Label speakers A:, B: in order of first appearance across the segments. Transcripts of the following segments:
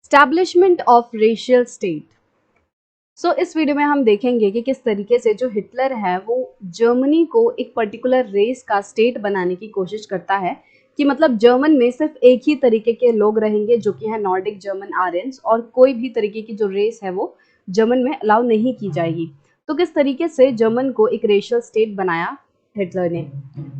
A: Establishment of racial state. इस video में हम देखेंगे कि किस तरीके से जो हिटलर है वो जर्मनी को एक पर्टिकुलर रेस का स्टेट बनाने की कोशिश करता है कि मतलब जर्मन में सिर्फ एक ही तरीके के लोग रहेंगे जो कि है नॉर्डिक जर्मन आर्यंस, और कोई भी तरीके की जो रेस है वो जर्मन में अलाउ नहीं की जाएगी। तो किस तरीके से जर्मन को एक रेशियल स्टेट बनाया हिटलर ने।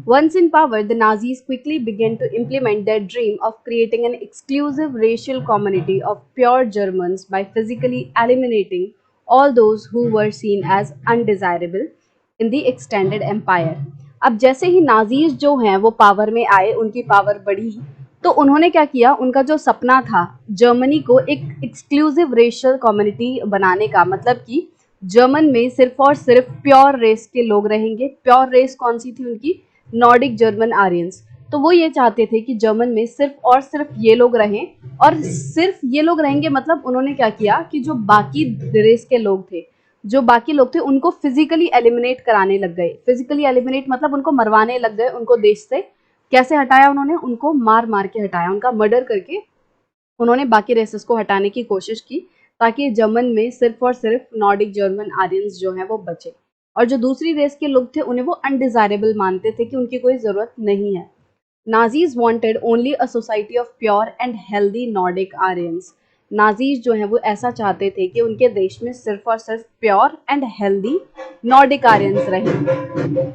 A: Once in power, the Nazis quickly began to implement their dream of creating an exclusive racial community of pure Germans by physically eliminating all those who were seen as undesirable in the extended empire। अब जैसे ही Nazis जो हैं वो power में आए, उनकी power बढ़ी, तो उन्होंने क्या किया, उनका जो सपना था जर्मनी को एक एक्सक्लूसिव रेशियल कम्युनिटी बनाने का, मतलब कि जर्मन में सिर्फ और सिर्फ प्योर रेस के लोग रहेंगे। प्योर रेस कौन सी थी उनकी? Nordic German Aryans. तो वो ये चाहते थे कि जर्मन में सिर्फ और सिर्फ ये लोग रहें, और सिर्फ ये लोग रहेंगे मतलब उन्होंने क्या किया कि जो बाकी रेस के लोग थे, जो बाकी लोग थे उनको फिजिकली एलिमिनेट कराने लग गए। फिजिकली एलिमिनेट मतलब उनको मरवाने लग गए, उनको देश से कैसे हटाया उन्होंने? उनको मार मार के हटाया, उनका मर्डर करके उन्होंने बाकी रेसेस को हटाने की कोशिश की, ताकि जर्मन में सिर्फ और सिर्फ नॉर्डिक जर्मन आर्यंस जो है वो बचे, और जो दूसरी रेस के लोग थे उन्हें वो अनडिजायरेबल मानते थे कि उनकी कोई जरूरत नहीं है। Nazis wanted only a society of pure and healthy Nordic Aryans. Nazis जो है वो ऐसा चाहते थे कि उनके देश में सिर्फ और सिर्फ pure and healthy Nordic Aryans रहें।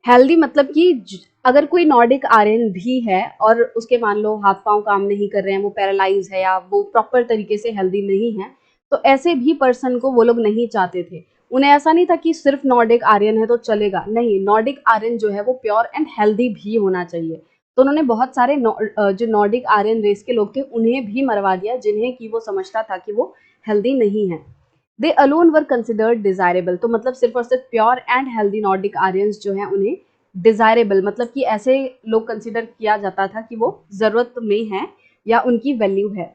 A: हेल्दी मतलब कि अगर कोई नॉर्डिक आर्यन भी है और उसके मान लो हाथ पांव काम नहीं कर रहे हैं, वो पैरालाइज है या वो प्रॉपर तरीके से हेल्दी नहीं है, तो ऐसे भी पर्सन को वो लोग नहीं चाहते थे। उन्हें ऐसा नहीं था कि सिर्फ नॉर्डिक आर्यन है तो चलेगा, नहीं, नॉर्डिक आर्यन जो है वो प्योर एंड हेल्दी भी होना चाहिए। तो उन्होंने बहुत सारे जो नॉर्डिक आर्यन रेस के लोग थे उन्हें भी मरवा दिया, जिन्हें कि वो समझता था कि वो हेल्दी नहीं है। दे अलोन वर कंसिडर्ड डिजायरेबल, तो मतलब सिर्फ और सिर्फ pure and healthy Nordic Aryans जो हैं उन्हें डिजायरेबल, मतलब कि ऐसे लोग कंसिडर किया जाता था कि वो जरूरत में हैं या उनकी वैल्यू है।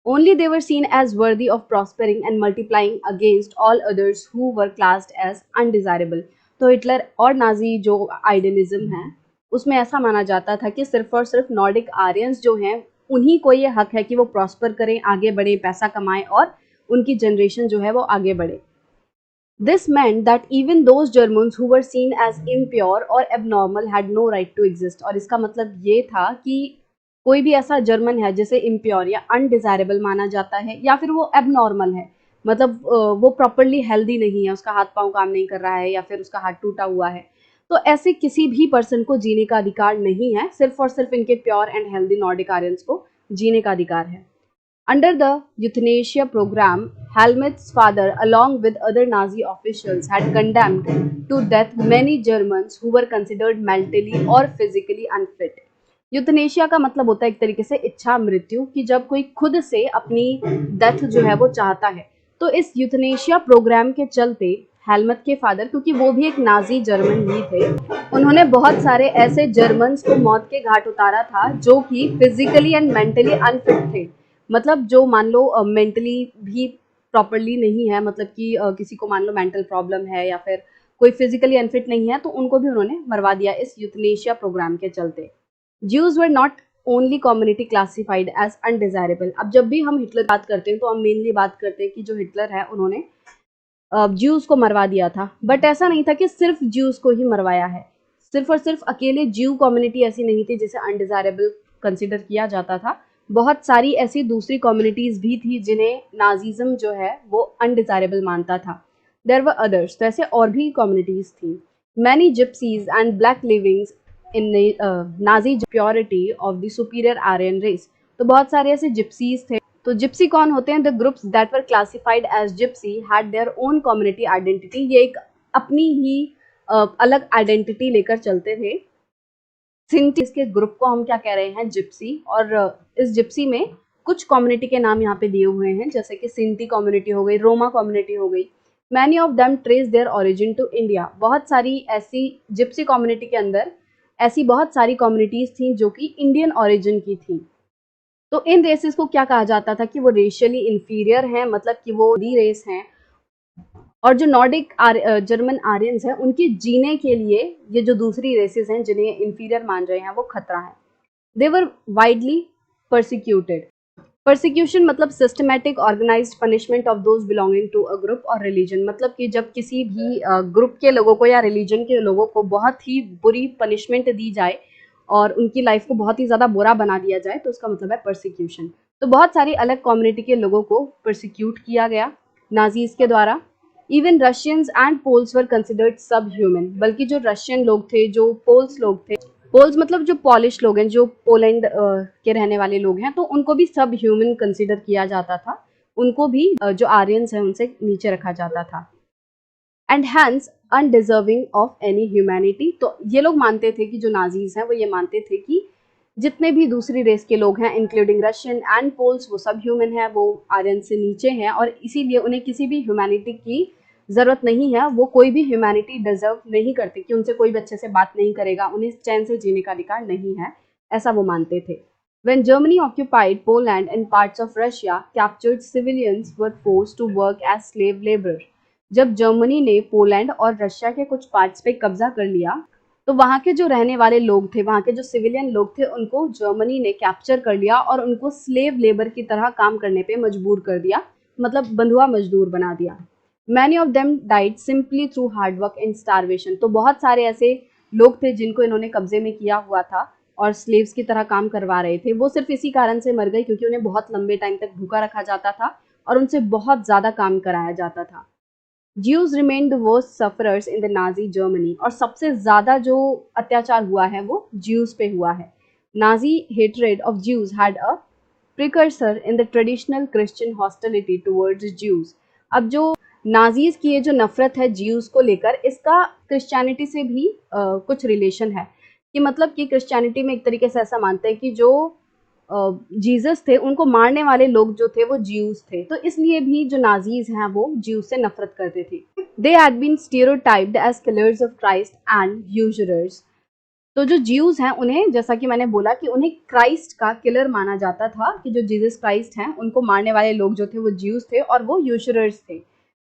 A: Only they were seen as worthy of prospering and multiplying against all others who were classed as undesirable. तो हिटलर और नाजी जो आइडियलिज्म है उसमें ऐसा माना जाता था कि सिर्फ और सिर्फ नॉर्डिक आर्यंस जो हैं उन्हीं को ये हक है कि वो प्रॉस्पर करें, आगे बढ़े, पैसा कमाएं और उनकी जनरेशन जो है वो आगे बढ़े। This meant that even those Germans who were seen as impure or abnormal had no right to exist। और इसका मतलब ये था कि कोई भी ऐसा जर्मन है जिसे इम्प्योर या अनडिजायरेबल माना जाता है या फिर वो एबनॉर्मल है, मतलब वो प्रॉपरली हेल्दी नहीं है, उसका हाथ पांव काम नहीं कर रहा है या फिर उसका हाथ टूटा हुआ है, तो ऐसे किसी भी पर्सन को जीने का अधिकार नहीं है। सिर्फ और सिर्फ इनके pure and healthy Nordic Aryans को जीने का अधिकार है। Under the euthanasia program, Helmut's father, along with other Nazi officials, had condemned to death many Germans who were considered mentally or physically unfit। Euthanasia का मतलब होता है एक तरीके से इच्छा मृत्यु, कि जब कोई खुद से अपनी डेथ जो है वो चाहता है। तो इस यूथनेशिया प्रोग्राम के चलते हेलमट के फादर, क्योंकि वो भी एक नाजी जर्मन ही थे, उन्होंने बहुत सारे ऐसे जर्मन्स को मौत के घाट उतारा था जो कि फिजिकली एंड मेंटली अनफिट थे। मतलब जो मान लो मेंटली भी प्रॉपरली नहीं है, मतलब कि किसी को मान लो मेंटल प्रॉब्लम है या फिर कोई फिजिकली अनफिट नहीं है, तो उनको भी उन्होंने मरवा दिया इस यूथनेशिया प्रोग्राम के चलते। Jews were not only community classified as undesirable। अब जब भी हम हिटलर बात करते हैं तो हम मेनली बात करते हैं कि जो हिटलर है उन्होंने ज्यूज को मरवा दिया था, बट ऐसा नहीं था कि सिर्फ ज्यूज को ही मरवाया है। सिर्फ और सिर्फ अकेले ज्यू कम्युनिटी ऐसी नहीं थी जिसे अनडिजायरेबल कंसिडर किया जाता था। बहुत सारी ऐसी दूसरी कम्युनिटीज भी थी जिन्हें नाजिज्म जो है वो अनडिजायरेबल मानता था। देयर वर अदर्स, तो ऐसे और भी कम्युनिटीज थी। Many gypsies and black livings in Nazi purity of the superior Aryan race. तो बहुत सारे ऐसे जिप्सीज थे। तो जिप्सी कौन होते हैं? The groups that were classified as gypsy had their own community identity. ये एक अपनी ही अलग आइडेंटिटी लेकर चलते थे। सिंटी के ग्रुप को हम क्या कह रहे हैं? जिप्सी। और इस जिप्सी में कुछ कम्युनिटी के नाम यहाँ पे दिए हुए हैं, जैसे कि सिंटी कम्युनिटी हो गई, रोमा कम्युनिटी हो गई। Many of them trace their origin to India. बहुत सारी ऐसी जिप्सी कम्युनिटी के अंदर ऐसी बहुत सारी कम्युनिटीज थी जो कि इंडियन ओरिजिन की थी। तो इन रेसेस को क्या कहा जाता था कि वो रेशियली इंफीरियर हैं, मतलब कि वो दी रेस हैं, और जो नॉर्डिक जर्मन आर्यंस हैं उनके जीने के लिए ये जो दूसरी रेसेस हैं जिन्हें इंफीरियर मान रहे हैं वो खतरा है। They were widely persecuted. Persecution मतलब systematic organized punishment of those belonging to a group और रिलीजन, मतलब कि जब किसी भी ग्रुप के लोगों को या रिलीजन के लोगों को बहुत ही बुरी पनिशमेंट दी जाए और उनकी लाइफ को बहुत ही ज़्यादा बुरा बना दिया जाए, तो उसका मतलब है परसिक्यूशन। तो बहुत सारी अलग कम्युनिटी के लोगों को परसिक्यूट किया गया नाजीज के द्वारा। Even Russians and Poles were considered subhuman, बल्कि जो रशियन लोग थे, जो पोल्स लोग थे, पोल्स मतलब जो पॉलिश लोग हैं, जो पोलैंड के रहने वाले लोग हैं, तो उनको भी सब ह्यूमन कंसिडर किया जाता था। उनको भी जो आर्यंस हैं उनसे नीचे रखा जाता था। And hence undeserving of any humanity. तो ये लोग मानते थे कि जो नाजीज हैं वो ये मानते थे कि जितने भी दूसरी रेस के लोग हैं इंक्लूडिंग रशियन एंड पोल्स, वो सब ह्यूमन हैं, वो आर्यन से नीचे हैं और इसीलिए उन्हें किसी भी ह्यूमैनिटी की ज़रूरत नहीं है। वो कोई भी ह्यूमैनिटी डिजर्व नहीं करते कि उनसे कोई भी अच्छे से बात नहीं करेगा, उन्हें चैन से जीने का अधिकार नहीं है, ऐसा वो मानते थे। When Germany occupied Poland and parts of Russia, captured civilians were forced to work as slave labor. जब जर्मनी ने पोलैंड और रशिया के कुछ पार्ट्स पे कब्जा कर लिया, तो वहाँ के जो रहने वाले लोग थे, वहाँ के जो सिविलियन लोग थे, उनको जर्मनी ने कैप्चर कर लिया और उनको स्लेव लेबर की तरह काम करने पे मजबूर कर दिया, मतलब बंधुआ मजदूर बना दिया। Many of them died simply through hard work and starvation. तो बहुत सारे ऐसे लोग थे जिनको इन्होंने कब्जे में किया हुआ था और स्लेव्स की तरह काम करवा रहे थे। वो सिर्फ इसी कारण से मर गए क्योंकि उन्हें बहुत लंबे टाइम तक भूखा रखा जाता था और उनसे बहुत ज़्यादा काम कराया जाता था। Jews remain the worst sufferers in the Nazi Germany. और सबसे ज़्यादा जो अत्याचार हुआ है वो ज्यूज पे हुआ है। Nazi hatred of Jews had a precursor in the traditional Christian hostility towards Jews. अब जो नाजीज की ये जो नफरत है ज्यूज को लेकर, इसका क्रिश्चियनिटी से भी कुछ रिलेशन है। कि मतलब कि क्रिश्चियनिटी में एक तरीके से ऐसा मानते हैं कि जो जीसस थे उनको मारने वाले लोग जो थे वो ज्यूज थे, तो इसलिए भी जो नाजीज हैं वो ज्यूज से नफरत करते थे। They had been stereotyped as killers of Christ and usurers. तो जो ज्यूज हैं उन्हें, जैसा कि मैंने बोला कि उन्हें क्राइस्ट का किलर माना जाता था, कि जो जीसस क्राइस्ट हैं उनको मारने वाले लोग जो थे वो ज्यूज थे और वो यूशरर्स थे।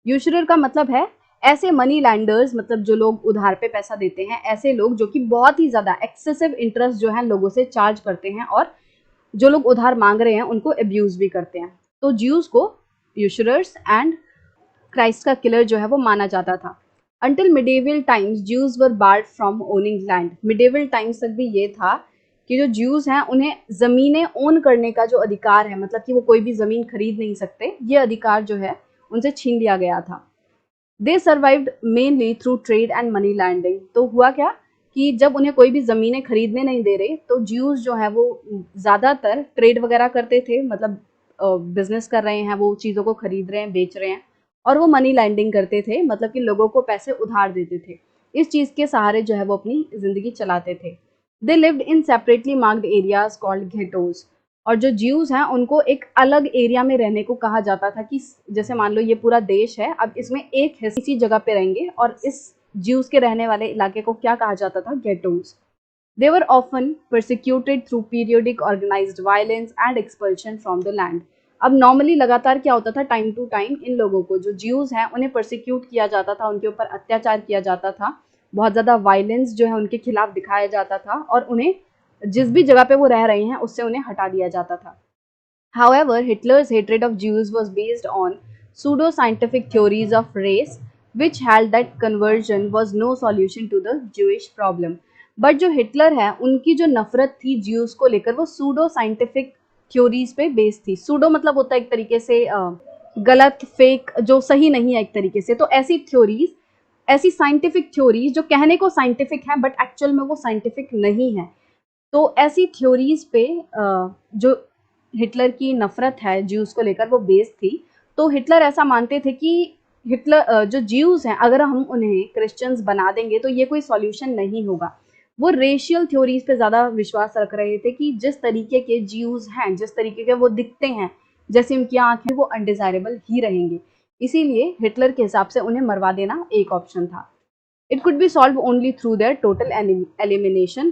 A: यूशरर का मतलब है ऐसे मनी लैंडर्स, मतलब जो लोग उधार पे पैसा देते हैं, ऐसे लोग जो कि बहुत ही ज्यादा एक्सेसिव इंटरेस्ट जो है लोगों से चार्ज करते हैं और जो लोग उधार मांग रहे हैं उनको अब्यूज भी करते हैं। तो ज्यूज को यूशरर्स एंड क्राइस्ट का किलर जो है वो माना जाता था। Until medieval times Jews were board from owning land. Medieval times तक भी ये था कि जो ज्यूज हैं उन्हें जमीनें ओन करने का जो अधिकार है, मतलब कि वो कोई भी जमीन खरीद नहीं सकते, ये अधिकार जो है उनसे छीन लिया गया था। They survived mainly through trade and money lending. तो हुआ क्या कि जब उन्हें कोई भी ज़मीनें खरीदने नहीं दे रहे, तो ज्यूज जो है वो ज़्यादातर ट्रेड वगैरह करते थे, मतलब बिजनेस कर रहे हैं, वो चीज़ों को खरीद रहे हैं, बेच रहे हैं, और वो मनी लैंडिंग करते थे, मतलब कि लोगों को पैसे उधार देते थे। इस चीज़ के सहारे जो है वो अपनी ज़िंदगी चलाते थे। They lived in separately marked areas called ghettos. और जो ज्यूज हैं उनको एक अलग एरिया में रहने को कहा जाता था, कि जैसे मान लो ये पूरा देश है, अब इसमें एक हिस्सा इसी जगह पे रहेंगे, और इस ज्यूज के रहने वाले इलाके को क्या कहा जाता था, ghettos. They were often persecuted through periodic organized violence and expulsion from the land. अब नॉर्मली लगातार क्या होता था, टाइम टू टाइम इन लोगों को, जो ज्यूज हैं उन्हें परसिक्यूट किया जाता था, उनके ऊपर अत्याचार किया जाता था, बहुत ज़्यादा वायलेंस जो है उनके खिलाफ दिखाया जाता था, और उन्हें जिस भी जगह पे वो रह रहे हैं उससे उन्हें हटा दिया जाता था। However, Hitler's hatred of Jews was based on pseudo-scientific theories of race, which held that conversion was no solution to the Jewish problem. But जो हिटलर है उनकी जो नफरत थी ज्यूज को लेकर वो सूडो साइंटिफिक थ्योरीज पे बेस्ड थी। सूडो मतलब होता है एक तरीके से गलत, फेक, जो सही नहीं है एक तरीके से। तो ऐसी थ्योरीज, ऐसी साइंटिफिक थ्योरीज जो कहने को साइंटिफिक है बट एक्चुअल में वो साइंटिफिक नहीं है, तो ऐसी थ्योरीज पे जो हिटलर की नफरत है ज्यूज को लेकर वो बेस्ड थी। तो हिटलर ऐसा मानते थे कि हिटलर जो ज्यूज हैं अगर हम उन्हें क्रिश्चियंस बना देंगे तो ये कोई सॉल्यूशन नहीं होगा। वो रेशियल थ्योरीज पे ज़्यादा विश्वास रख रहे थे कि जिस तरीके के ज्यूज हैं, जिस तरीके के वो दिखते हैं, जैसे उनकी आंखें, वो अनडिजायरेबल ही रहेंगे। इसीलिए हिटलर के हिसाब से उन्हें मरवा देना एक ऑप्शन था। It could be solve only through their total elimination.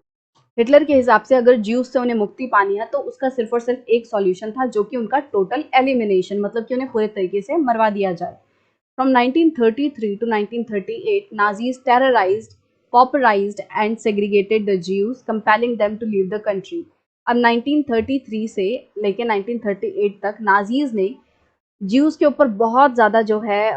A: Hitler के हिसाब से अगर ज्यूज से उन्हें मुक्ति पानी है तो उसका सिर्फ और सिर्फ एक सॉल्यूशन था, जो कि उनका टोटल एलिमिनेशन, मतलब कि उन्हें पूरे तरीके से मरवा दिया जाए। From 1933 to 1938, Nazis terrorized, pauperized, and segregated the Jews, compelling them to leave the country. अब 1933 से लेके 1938 तक नाजीज ने ज्यूज के ऊपर बहुत ज़्यादा जो है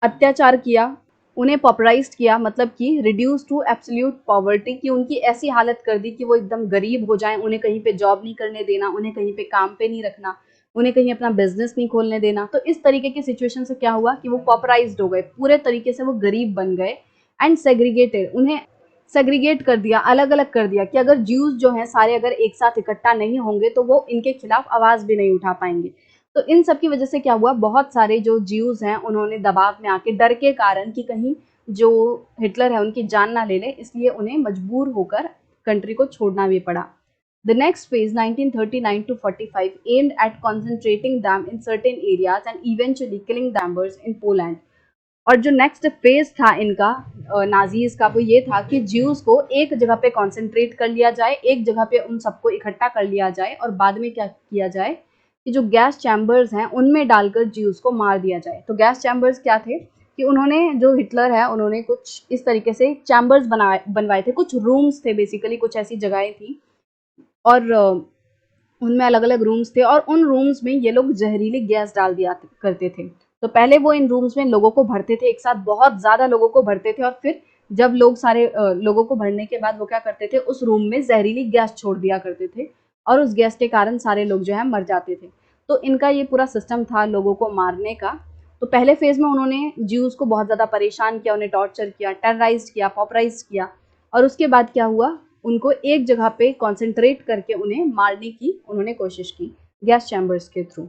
A: अत्याचार किया, उन्हें पॉपराइज्ड किया, मतलब कि रिड्यूस टू एब्सोल्यूट पॉवर्टी, कि उनकी ऐसी हालत कर दी कि वो एकदम गरीब हो जाएं, उन्हें कहीं पे जॉब नहीं करने देना, उन्हें कहीं पे काम पे नहीं रखना, उन्हें कहीं अपना बिजनेस नहीं खोलने देना। तो इस तरीके की सिचुएशन से क्या हुआ कि वो पॉपराइज्ड हो गए, पूरे तरीके से वो गरीब बन गए एंड सेग्रीगेटेड, उन्हें सेग्रीगेट कर दिया, अलग अलग कर दिया कि अगर ज्यूज जो हैं सारे अगर एक साथ इकट्ठा नहीं होंगे तो वो इनके खिलाफ आवाज भी नहीं उठा पाएंगे। तो इन सब की वजह से क्या हुआ, बहुत सारे जो ज्यूज हैं उन्होंने दबाव में आके, डर के कारण कि कहीं जो हिटलर है उनकी जान ना ले ले, इसलिए उन्हें मजबूर होकर कंट्री को छोड़ना भी पड़ा। The next phase 1939 to 45 aimed at concentrating them in certain areas and eventually killing the members in Poland. और जो नेक्स्ट फेज था इनका नाजीज का, वो ये था कि ज्यूज को एक जगह पे कॉन्सेंट्रेट कर लिया जाए, एक जगह पे उन सबको इकट्ठा कर लिया जाए और बाद में क्या किया जाए कि जो गैस चैम्बर्स हैं उनमें डालकर ज्यूज को मार दिया जाए। तो गैस चैम्बर्स क्या थे कि उन्होंने, जो हिटलर है उन्होंने कुछ इस तरीके से चैम्बर्स बनवाए थे, कुछ रूम्स थे बेसिकली, कुछ ऐसी जगहें थी और उनमें अलग अलग रूम्स थे और उन रूम्स में ये लोग जहरीली गैस डाल दिया करते थे। तो पहले वो इन रूम्स में लोगों को भरते थे, एक साथ बहुत ज़्यादा लोगों को भरते थे और फिर जब लोग सारे लोगों को भरने के बाद वो क्या करते थे, उस रूम में जहरीली गैस छोड़ दिया करते थे और उस गैस के कारण सारे लोग जो है मर जाते थे। तो इनका ये पूरा सिस्टम था लोगों को मारने का। तो पहले फेज में उन्होंने ज्यूज को बहुत ज़्यादा परेशान किया, उन्हें टॉर्चर किया, टेरराइज किया, पॉपराइज किया और उसके बाद क्या हुआ, उनको एक जगह पे कॉन्सेंट्रेट करके उन्हें मारने की उन्होंने कोशिश की गैस चैम्बर्स के थ्रू।